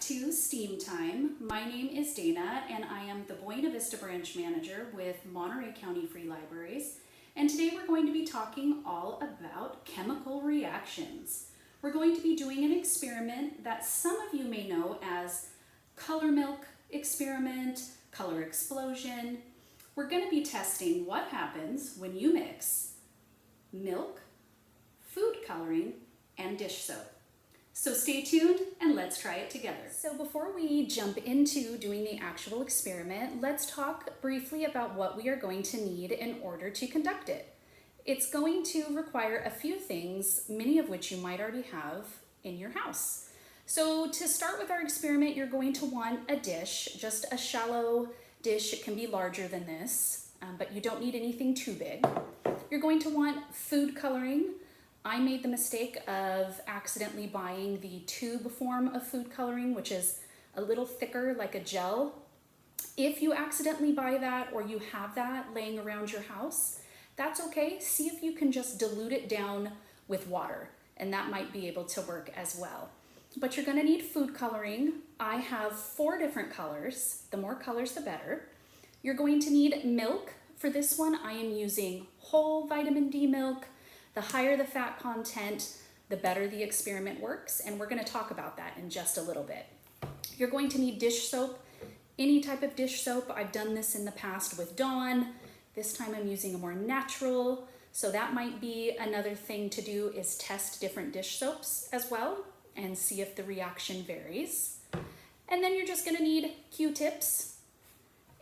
to STEAM Time. My name is Dayna and I am the Buena Vista Branch Manager with Monterey County Free Libraries. And today we're going to be talking all about chemical reactions. We're going to be doing an experiment that some of you may know as color milk experiment, color explosion. We're going to be testing what happens when you mix milk, food coloring, and dish soap. So stay tuned and let's try it together. So before we jump into doing the actual experiment, let's talk briefly about what we are going to need in order to conduct it. It's going to require a few things, many of which you might already have in your house. So to start with our experiment, you're going to want a dish, just a shallow dish. It can be larger than this, but you don't need anything too big. You're going to want food coloring. I made the mistake of accidentally buying the tube form of food coloring, which is a little thicker like a gel. If you accidentally buy that or you have that laying around your house, that's okay. See if you can just dilute it down with water, and that might be able to work as well. But you're gonna need food coloring. I have 4 different colors. The more colors, the better. You're going to need milk. For this one, I am using whole vitamin D milk. The higher the fat content, the better the experiment works, and we're going to talk about that in just a little bit. You're going to need dish soap, any type of dish soap. I've done this in the past with Dawn. This time I'm using a more natural, so that might be another thing to do, is test different dish soaps as well and see if the reaction varies. And then you're just going to need Q-tips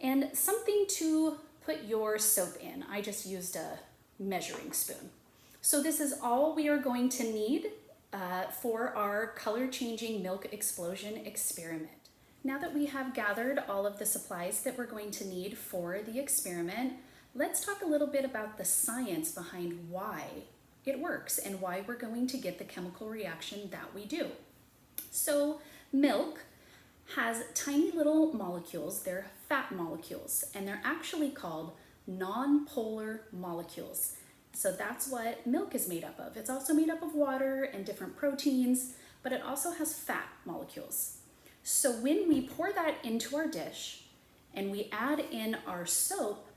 and something to put your soap in. I just used a measuring spoon. So this is all we are going to need for our color changing milk explosion experiment. Now that we have gathered all of the supplies that we're going to need for the experiment, let's talk a little bit about the science behind why it works and why we're going to get the chemical reaction that we do. So milk has tiny little molecules. They're fat molecules, and they're actually called non-polar molecules. So that's what milk is made up of. It's also made up of water and different proteins, but it also has fat molecules. So when we pour that into our dish and we add in our soap,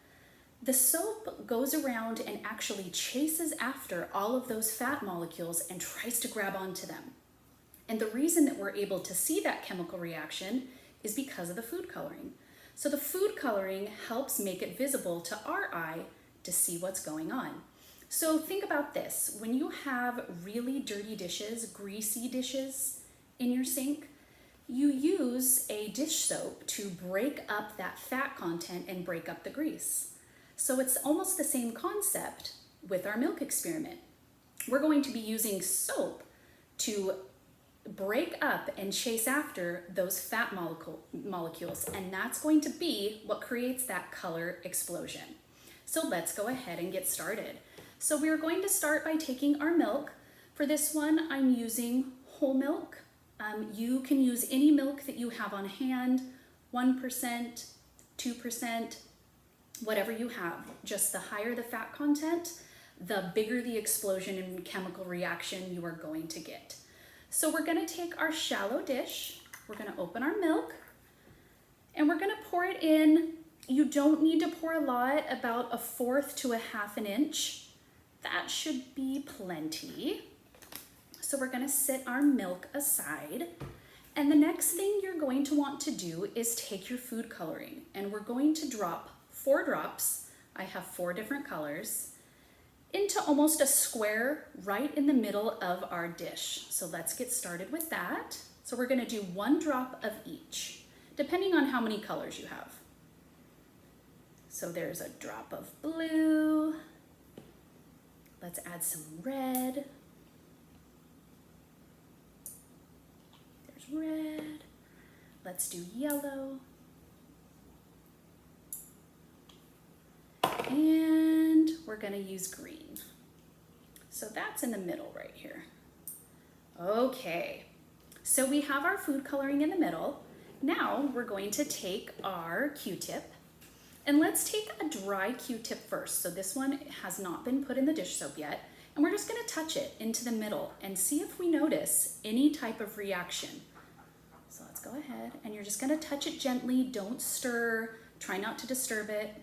the soap goes around and actually chases after all of those fat molecules and tries to grab onto them. And the reason that we're able to see that chemical reaction is because of the food coloring. So the food coloring helps make it visible to our eye to see what's going on. So think about this. When you have really dirty dishes, greasy dishes in your sink, you use a dish soap to break up that fat content and break up the grease. So it's almost the same concept with our milk experiment. We're going to be using soap to break up and chase after those fat molecules, and that's going to be what creates that color explosion. So let's go ahead and get started. So we're going to start by taking our milk. For this one, I'm using whole milk. You can use any milk that you have on hand, 1%, 2%, whatever you have. Just the higher the fat content, the bigger the explosion and chemical reaction you are going to get. So we're gonna take our shallow dish, we're gonna open our milk, and we're gonna pour it in. You don't need to pour a lot, about 1/4 to 1/2 inch. That should be plenty. So we're gonna sit our milk aside. And the next thing you're going to want to do is take your food coloring, and we're going to drop 4 drops. I have 4 different colors into almost a square right in the middle of our dish. So let's get started with that. So we're gonna do 1 drop of each, depending on how many colors you have. So there's a drop of blue. Let's add some red. There's red. Let's do yellow. And we're gonna use green. So that's in the middle right here. Okay, so we have our food coloring in the middle. Now we're going to take our Q-tip, and let's take a dry Q-tip first. So this one has not been put in the dish soap yet, and we're just gonna touch it into the middle and see if we notice any type of reaction. So let's go go ahead and you're just gonna touch it gently. Don't stir, try not to disturb it.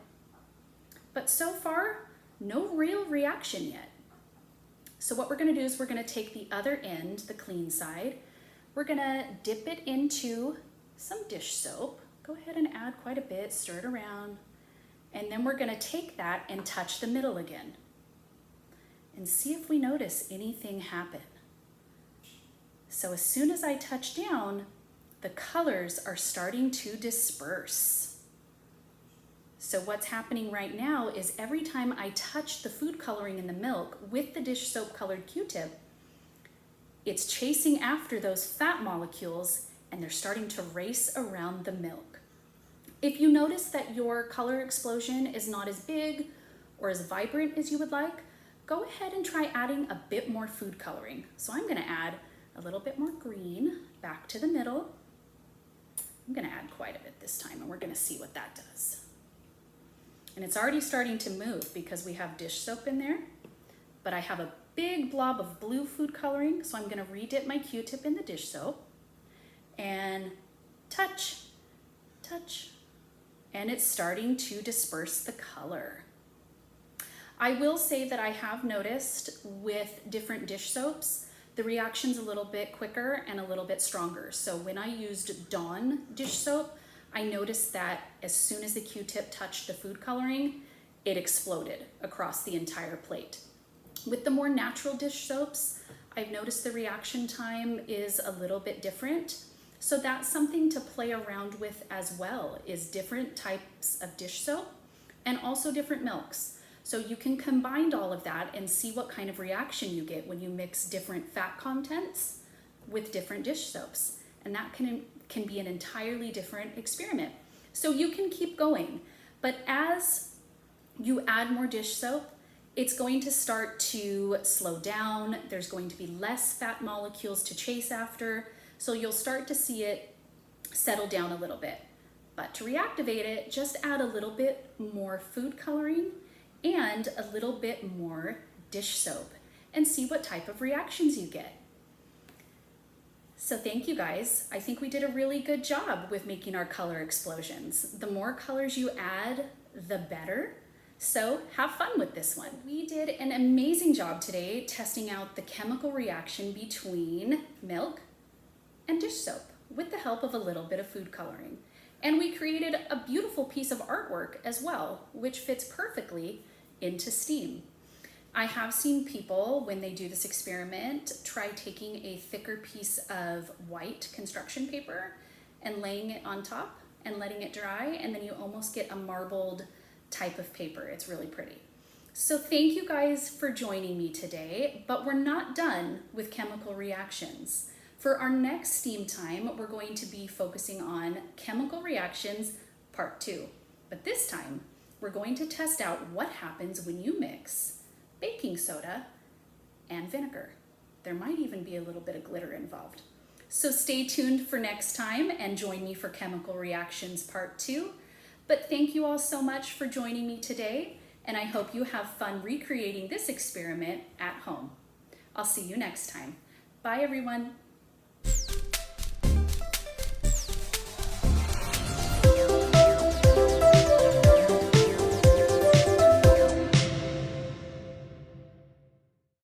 But so far, no real reaction yet. So what we're gonna do is we're gonna take the other end, the clean side, we're gonna dip it into some dish soap. Go ahead and add quite a bit, stir it around, and then we're gonna take that and touch the middle again and see if we notice anything happen. So as soon as I touch down, the colors are starting to disperse. So what's happening right now is every time I touch the food coloring in the milk with the dish soap colored Q-tip, it's chasing after those fat molecules and they're starting to race around the milk. If you notice that your color explosion is not as big or as vibrant as you would like, go ahead and try adding a bit more food coloring. So I'm gonna add a little bit more green back to the middle. I'm gonna add quite a bit this time and we're gonna see what that does. And it's already starting to move because we have dish soap in there, but I have a big blob of blue food coloring, so I'm gonna redip my Q-tip in the dish soap and touch, touch, and it's starting to disperse the color. I will say that I have noticed with different dish soaps, the reaction's a little bit quicker and a little bit stronger. So when I used Dawn dish soap, I noticed that as soon as the Q-tip touched the food coloring, it exploded across the entire plate. With the more natural dish soaps, I've noticed the reaction time is a little bit different. So that's something to play around with as well, is different types of dish soap and also different milks. So you can combine all of that and see what kind of reaction you get when you mix different fat contents with different dish soaps. And that can be an entirely different experiment. So you can keep going, but as you add more dish soap, it's going to start to slow down. There's going to be less fat molecules to chase after. So you'll start to see it settle down a little bit. But to reactivate it, just add a little bit more food coloring and a little bit more dish soap and see what type of reactions you get. So thank you guys. I think we did a really good job with making our color explosions. The more colors you add, the better. So have fun with this one. We did an amazing job today testing out the chemical reaction between milk and dish soap with the help of a little bit of food coloring. And we created a beautiful piece of artwork as well, which fits perfectly into steam. I have seen people, when they do this experiment, try taking a thicker piece of white construction paper and laying it on top and letting it dry, and then you almost get a marbled type of paper. It's really pretty. So thank you guys for joining me today, but we're not done with chemical reactions. For our next steam time, we're going to be focusing on chemical reactions part 2. But this time, we're going to test out what happens when you mix baking soda and vinegar. There might even be a little bit of glitter involved. So stay tuned for next time and join me for chemical reactions part 2. But thank you all so much for joining me today, and I hope you have fun recreating this experiment at home. I'll see you next time. Bye everyone.